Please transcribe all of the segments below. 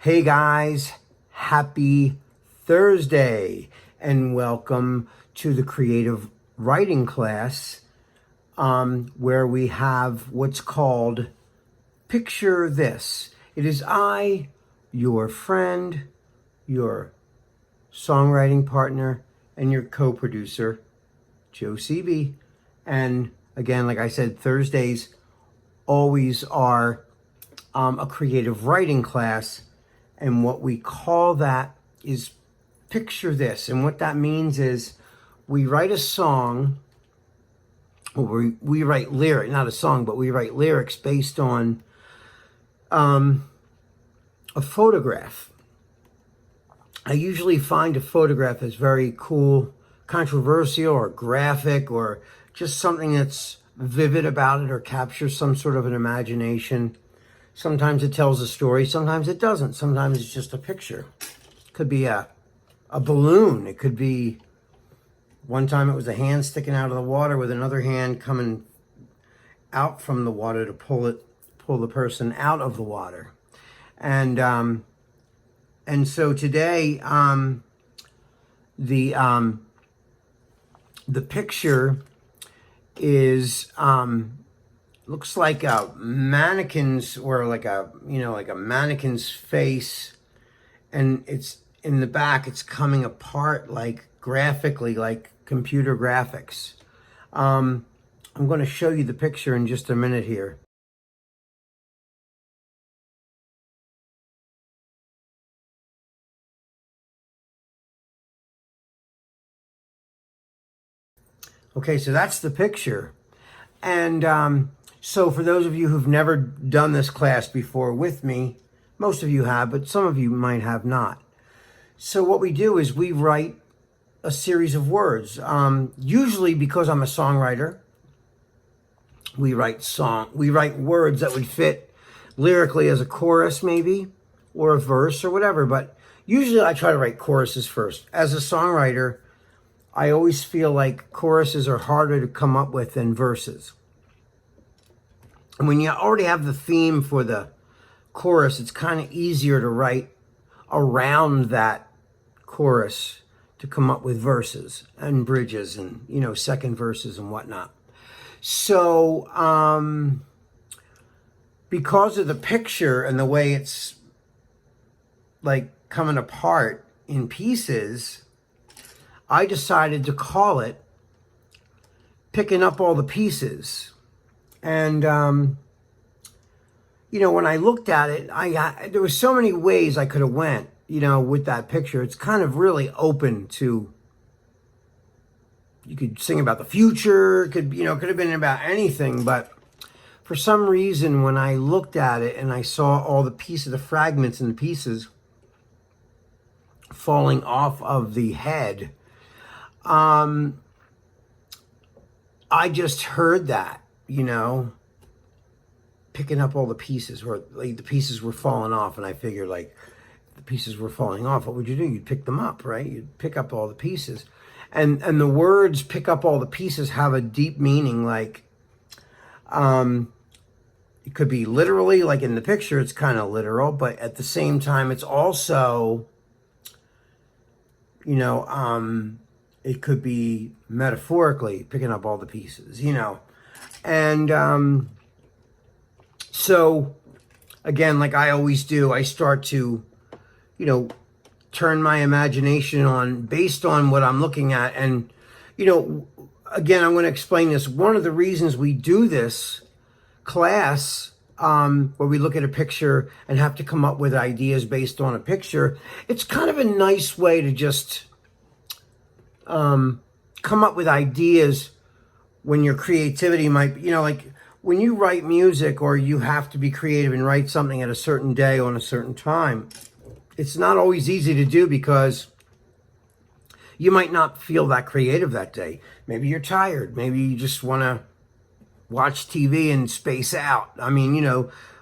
Hey guys, happy Thursday and welcome to the creative writing class where we have what's called Picture This. It is I, your friend, your songwriting partner, and your co-producer, Joe Seavey. And again, like I said, Thursdays always are a creative writing class. And what we call that is Picture This. And what that means is we write a song, or we write lyric, not a song, but we write lyrics based on a photograph. I usually find a photograph is very cool, controversial, or graphic, or just something that's vivid about it or captures some sort of an imagination. Sometimes it tells a story, sometimes it doesn't. Sometimes it's just a picture. It could be a balloon. It could be, one time it was a hand sticking out of the water with another hand coming out from the water to pull the person out of the water. And so today, the picture is, looks like a mannequin's, or like a mannequin's face, and it's in the back, it's coming apart like graphically, like computer graphics. I'm going to show you the picture in just a minute here. Okay, so that's the picture. And so for those of you who've never done this class before with me, most of you have, but some of you might have not. So what we do is we write a series of words. Usually, because I'm a songwriter, we write words that would fit lyrically as a chorus maybe, or a verse or whatever, but usually I try to write choruses first. As a songwriter, I always feel like choruses are harder to come up with than verses. And when you already have the theme for the chorus, it's kind of easier to write around that chorus to come up with verses and bridges and, second verses and whatnot. So, because of the picture and the way it's like coming apart in pieces, I decided to call it Picking Up All the Pieces. And, when I looked at it, there were so many ways I could have went, with that picture. It's kind of really open to, you could sing about the future, it could have been about anything. But for some reason, when I looked at it and I saw all the pieces, the fragments and the pieces falling off of the head, I just heard that, picking up all the pieces, or like the pieces were falling off, and I figured, like, the pieces were falling off, what would you do? You'd pick them up, right? You'd pick up all the pieces. And the words pick up all the pieces have a deep meaning, like, it could be literally, like in the picture, it's kind of literal, but at the same time, it's also, it could be metaphorically picking up all the pieces, And so, again, like I always do, I start to, turn my imagination on based on what I'm looking at. And, again, I'm going to explain this. One of the reasons we do this class, where we look at a picture and have to come up with ideas based on a picture, it's kind of a nice way to just come up with ideas when your creativity might, like when you write music or you have to be creative and write something at a certain day on a certain time, it's not always easy to do because you might not feel that creative that day. Maybe you're tired. Maybe you just want to watch TV and space out. I mean,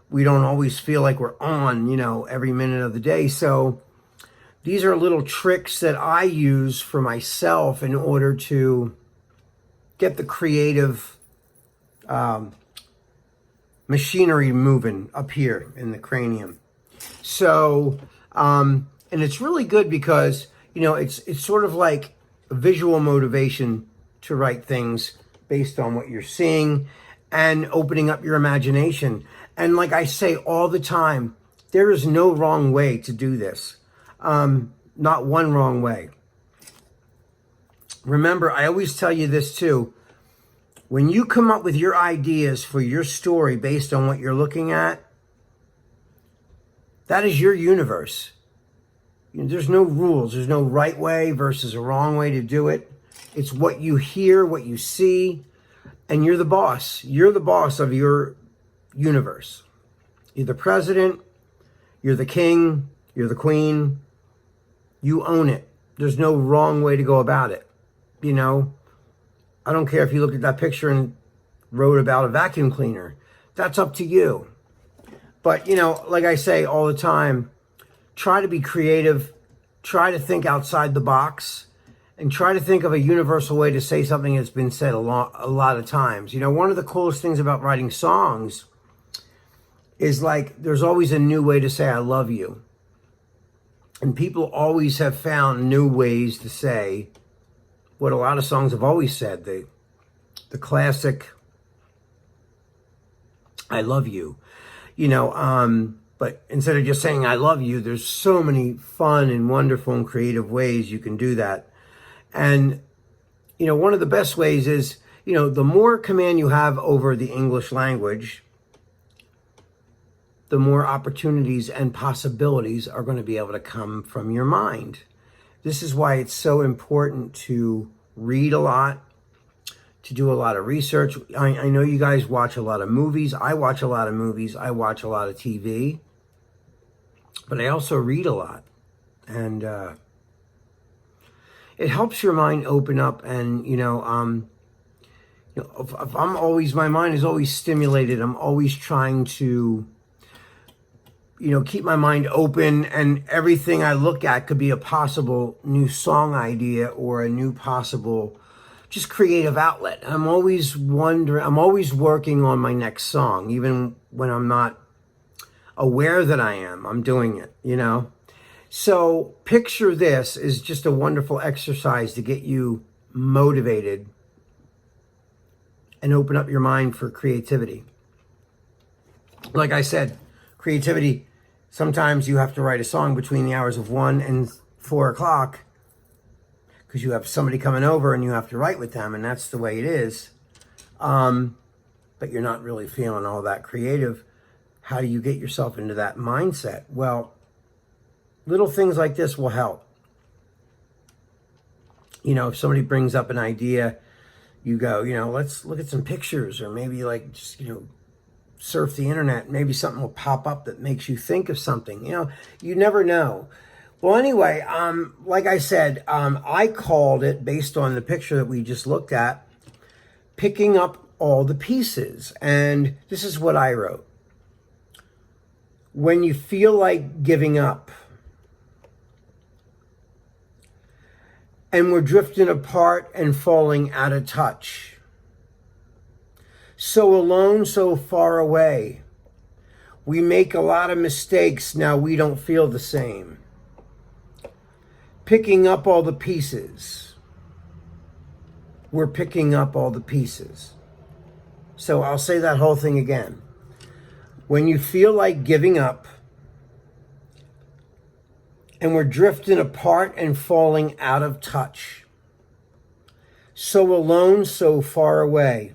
we don't always feel like we're on, every minute of the day. So these are little tricks that I use for myself in order to get the creative machinery moving up here in the cranium. So, and it's really good because, you know, it's sort of like a visual motivation to write things based on what you're seeing and opening up your imagination. And like I say all the time, there is no wrong way to do this. Not one wrong way. Remember, I always tell you this too. When you come up with your ideas for your story based on what you're looking at, that is your universe. You know, there's no rules. There's no right way versus a wrong way to do it. It's what you hear, what you see, and you're the boss. You're the boss of your universe. You're the president, you're the king, you're the queen. You own it. There's no wrong way to go about it. You know, I don't care if you look at that picture and wrote about a vacuum cleaner. That's up to you. But, you know, like I say all the time, try to be creative, try to think outside the box, and try to think of a universal way to say something that's been said a lot of times. You know, one of the coolest things about writing songs is like there's always a new way to say I love you. And people always have found new ways to say what a lot of songs have always said. The classic I love you. You know, but instead of just saying I love you, there's so many fun and wonderful and creative ways you can do that. And, you know, one of the best ways is, you know, the more command you have over the English language, the more opportunities and possibilities are going to be able to come from your mind. This is why it's so important to read a lot, to do a lot of research. I know you guys watch a lot of movies. I watch a lot of movies. I watch a lot of TV. But I also read a lot. And it helps your mind open up. And, you know, if I'm always, my mind is always stimulated. I'm always trying to, you know, keep my mind open, and everything I look at could be a possible new song idea or a new possible just creative outlet. I'm always wondering, I'm always working on my next song, even when I'm not aware that I am. I'm doing it, you know? So picture this is just a wonderful exercise to get you motivated and open up your mind for creativity. Like I said, creativity, sometimes you have to write a song between the hours of 1 and 4 o'clock because you have somebody coming over and you have to write with them, and that's the way it is. But you're not really feeling all that creative. How do you get yourself into that mindset? Well, little things like this will help. You know, if somebody brings up an idea, you go, you know, let's look at some pictures, or maybe like just, you know, surf the internet. Maybe something will pop up that makes you think of something. You know, you never know. Well, anyway, like I said, I called it, based on the picture that we just looked at, picking up all the pieces. And this is what I wrote. When you feel like giving up, and we're drifting apart and falling out of touch, so alone, so far away, we make a lot of mistakes, now we don't feel the same. Picking up all the pieces. We're picking up all the pieces. So I'll say that whole thing again. When you feel like giving up, and we're drifting apart and falling out of touch, so alone, so far away,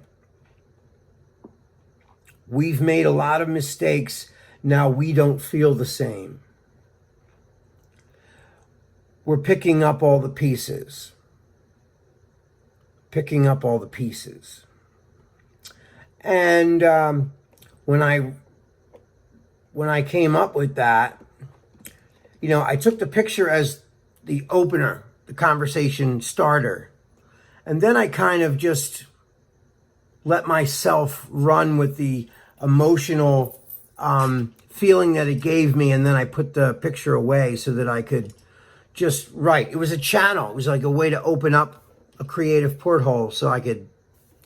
we've made a lot of mistakes, now we don't feel the same. We're picking up all the pieces. Picking up all the pieces. And when I came up with that, you know, I took the picture as the opener, the conversation starter. And then I kind of just let myself run with the emotional feeling that it gave me. And then I put the picture away so that I could just write. It was a channel. It was like a way to open up a creative porthole so I could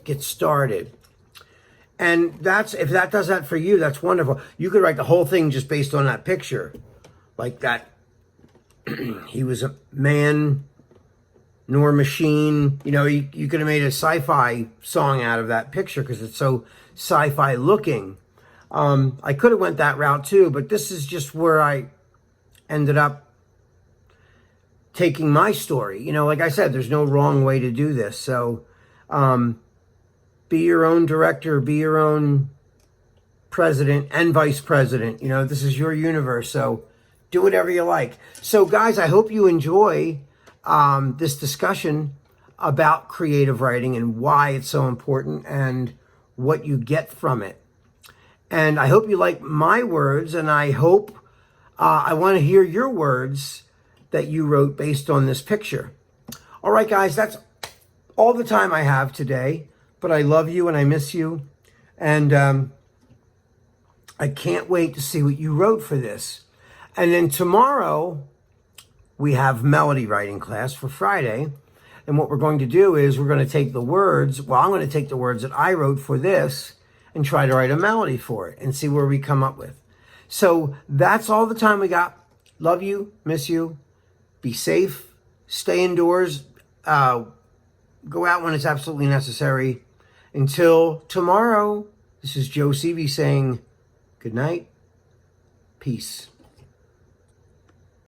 get started. And if that does that for you, that's wonderful. You could write the whole thing just based on that picture. Like that, he was a man nor machine. You know, you could have made a sci-fi song out of that picture because it's so sci-fi looking. I could have went that route too, but this is just where I ended up taking my story. You know, like I said, there's no wrong way to do this. So be your own director, be your own president and vice president. You know, this is your universe, so do whatever you like. So guys, I hope you enjoy this discussion about creative writing and why it's so important and what you get from it. And I hope you like my words, and I hope I want to hear your words that you wrote based on this picture. All right, guys, that's all the time I have today, but I love you and I miss you. And I can't wait to see what you wrote for this. And then tomorrow, we have melody writing class for Friday. And what we're going to do is we're going to take the words, well, I'm going to take the words that I wrote for this and try to write a melody for it and see where we come up with. So that's all the time we got. Love you, miss you. Be safe, stay indoors, go out when it's absolutely necessary. Until tomorrow, this is Joe Seavey saying good night, peace.